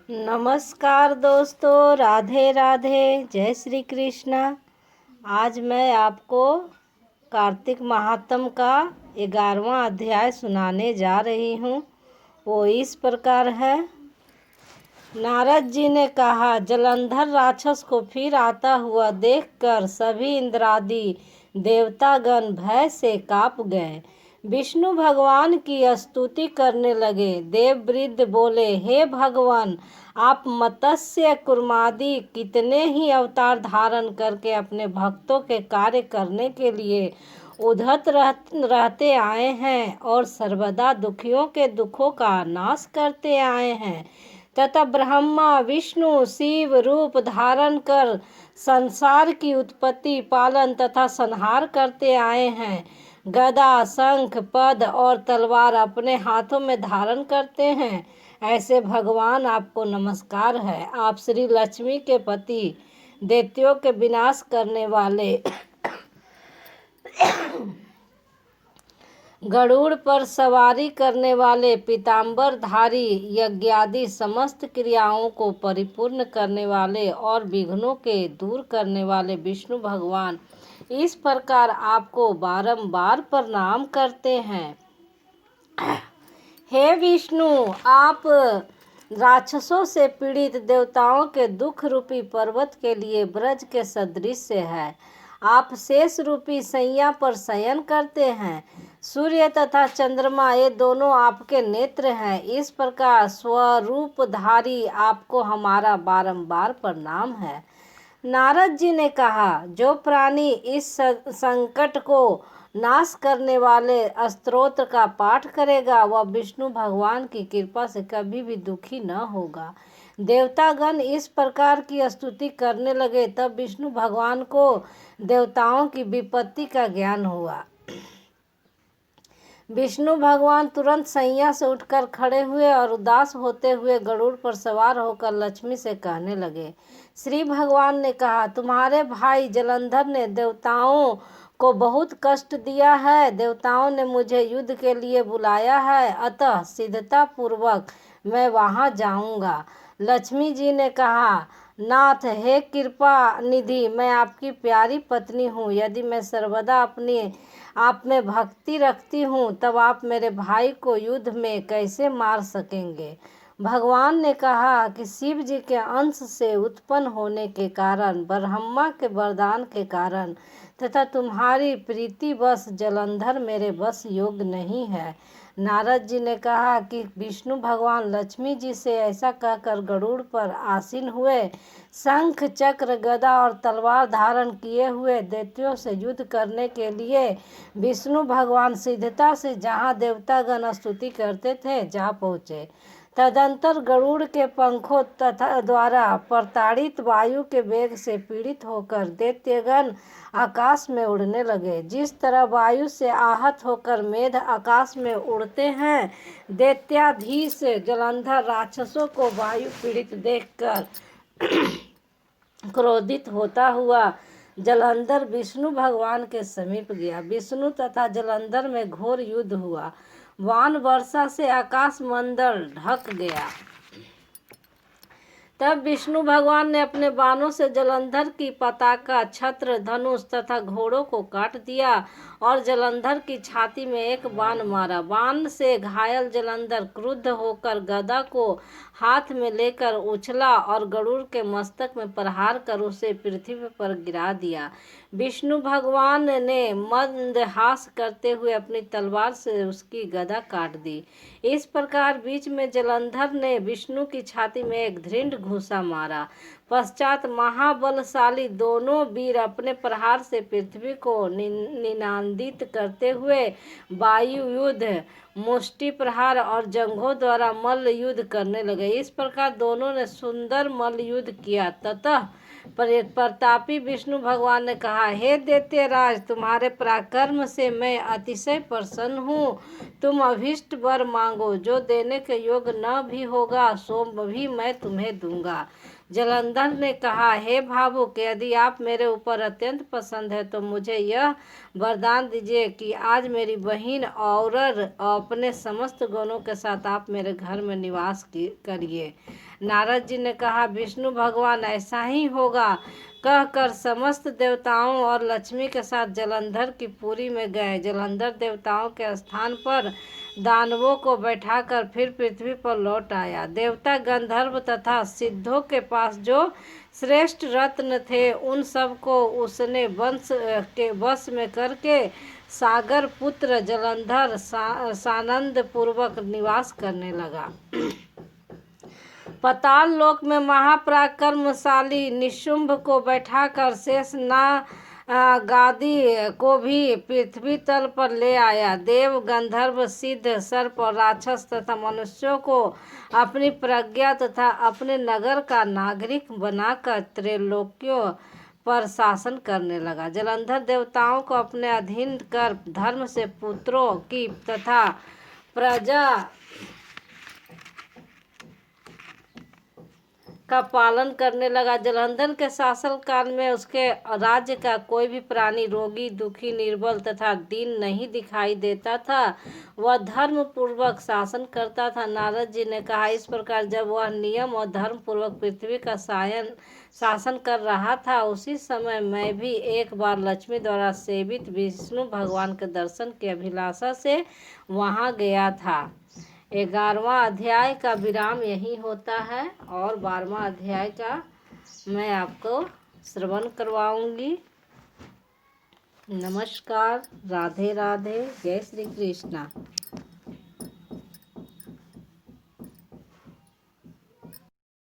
नमस्कार दोस्तों, राधे राधे, जय श्री कृष्णा। आज मैं आपको कार्तिक महात्म का 11वां अध्याय सुनाने जा रही हूँ। वो इस प्रकार है। नारद जी ने कहा, जलंधर राक्षस को फिर आता हुआ देखकर सभी इंद्रादि देवतागण भय से काँप गए। विष्णु भगवान की स्तुति करने लगे। देववृद्ध बोले, हे भगवान, आप मत्स्य कुर्मादि कितने ही अवतार धारण करके अपने भक्तों के कार्य करने के लिए उद्धत रहते आए हैं और सर्वदा दुखियों के दुखों का नाश करते आए हैं तथा ब्रह्मा विष्णु शिव रूप धारण कर संसार की उत्पत्ति पालन तथा संहार करते आए हैं। गदा शंख पद और तलवार अपने हाथों में धारण करते हैं। ऐसे भगवान आपको नमस्कार है। आप श्री लक्ष्मी के पति, दैत्यों के विनाश करने वाले, गरुड़ पर सवारी करने वाले, पीताम्बर धारी, यज्ञादि समस्त क्रियाओं को परिपूर्ण करने वाले और विघ्नों के दूर करने वाले विष्णु भगवान इस प्रकार आपको बारंबार प्रणाम करते हैं। हे विष्णु, आप राक्षसों से पीड़ित देवताओं के दुख रूपी पर्वत के लिए ब्रज के सदृश है। आप शेष रूपी सैया पर शयन करते हैं। सूर्य तथा चंद्रमा ये दोनों आपके नेत्र हैं। इस प्रकार स्वरूपधारी आपको हमारा बारंबार प्रणाम है। नारद जी ने कहा, जो प्राणी इस संकट को नाश करने वाले स्तोत्र का पाठ करेगा वह विष्णु भगवान की कृपा से कभी भी दुखी न होगा। देवतागण इस प्रकार की स्तुति करने लगे। तब विष्णु भगवान को देवताओं की विपत्ति का ज्ञान हुआ। विष्णु भगवान तुरंत सैया से उठकर खड़े हुए और उदास होते हुए गरुड़ पर सवार होकर लक्ष्मी से कहने लगे। श्री भगवान ने कहा, तुम्हारे भाई जलंधर ने देवताओं को बहुत कष्ट दिया है। देवताओं ने मुझे युद्ध के लिए बुलाया है, अतः सिद्धता पूर्वक मैं वहां जाऊंगा। लक्ष्मी जी ने कहा, नाथ, हे कृपा निधि, मैं आपकी प्यारी पत्नी हूँ। यदि मैं सर्वदा अपनी आप में भक्ति रखती हूँ तब आप मेरे भाई को युद्ध में कैसे मार सकेंगे। भगवान ने कहा कि शिव जी के अंश से उत्पन्न होने के कारण, ब्रह्मा के वरदान के कारण तथा तुम्हारी प्रीति बस जलंधर मेरे बस योग्य नहीं है। नारद जी ने कहा कि विष्णु भगवान लक्ष्मी जी से ऐसा कहकर गरुड़ पर आसीन हुए। शंख चक्र गदा और तलवार धारण किए हुए दैत्यों से युद्ध करने के लिए विष्णु भगवान सिद्धता से जहाँ देवतागण स्तुति करते थे जा पहुँचे। तदंतर गरुड़ के पंखों तथा द्वारा प्रताड़ित वायु के वेग से पीड़ित होकर दैत्यगण आकाश में उड़ने लगे। जिस तरह वायु से आहत होकर मेघ आकाश में उड़ते हैं, दैत्याधीश जलंधर राक्षसों को वायु पीड़ित देखकर क्रोधित होता हुआ जलंधर विष्णु भगवान के समीप गया। विष्णु तथा जलंधर में घोर युद्ध हुआ। वान वर्षा से आकाश मंडल ढक गया। तब विष्णु भगवान ने अपने बाणों से जलंधर की पताका, छत्र, धनुष तथा घोड़ों को काट दिया और जलंधर की छाती में एक बाण मारा। बाण से घायल जलंधर क्रुद्ध होकर गदा को हाथ में लेकर उछला और गरुड़ के मस्तक में प्रहार कर उसे पृथ्वी पर गिरा दिया। विष्णु भगवान ने मंदहास करते हुए अपनी तलवार से उसकी गदा काट दी। इस प्रकार बीच में जलंधर ने विष्णु की छाती में एक दृढ़ घूंसा मारा। पश्चात महाबलशाली दोनों वीर अपने प्रहार से पृथ्वी को निनादित करते हुए वायु युद्ध, मुष्टि प्रहार और जंघों द्वारा मल्ल युद्ध करने लगे। इस प्रकार दोनों ने सुंदर मल्ल युद्ध किया। ततः प्रतापी विष्णु भगवान ने कहा, हे दैत्यराज, तुम्हारे पराक्रम से मैं अतिशय प्रसन्न हूँ। तुम अभीष्ट वर मांगो, जो देने के योग्य न भी होगा सो भी मैं तुम्हें दूंगा। जलंधर ने कहा, हे भावुक, यदि आप मेरे ऊपर अत्यंत पसंद है तो मुझे यह वरदान दीजिए कि आज मेरी बहन और अपने समस्त गुणों के साथ आप मेरे घर में निवास करिए। नारद जी ने कहा, विष्णु भगवान ऐसा ही होगा। कहकर समस्त देवताओं और लक्ष्मी के साथ जलंधर की पुरी में गए। जलंधर देवताओं के स्थान पर दानवों को बैठाकर फिर पृथ्वी पर लौट आया। देवता, गंधर्व तथा सिद्धों के पास जो श्रेष्ठ रत्न थे उन सब को उसने वंश के वश में करके सागर पुत्र जलंधर सानंद पूर्वक निवास करने लगा। पाताल लोक में महापराक्रमशाली निशुंभ को बैठाकर गादी को भी पृथ्वी तल पर ले आया। देव, गंधर्व, सिद्ध, सर्प और राक्षस तथा मनुष्यों को अपनी प्रज्ञा तथा अपने नगर का नागरिक बनाकर त्रैलोक्यों पर शासन करने लगा। जलंधर देवताओं को अपने अधीन कर धर्म से पुत्रों की तथा प्रजा का पालन करने लगा। जलंधर के शासन काल में उसके राज्य का कोई भी प्राणी रोगी, दुखी, निर्बल तथा दीन नहीं दिखाई देता था। वह धर्म पूर्वक शासन करता था। नारद जी ने कहा, इस प्रकार जब वह नियम और धर्म पूर्वक पृथ्वी का शासन कर रहा था, उसी समय मैं भी एक बार लक्ष्मी द्वारा सेवित विष्णु भगवान के दर्शन की अभिलाषा से वहाँ गया था। 11वां अध्याय का विराम यही होता है और 12वां अध्याय का मैं आपको श्रवण करवाऊंगी। नमस्कार, राधे राधे, जय श्री कृष्णा।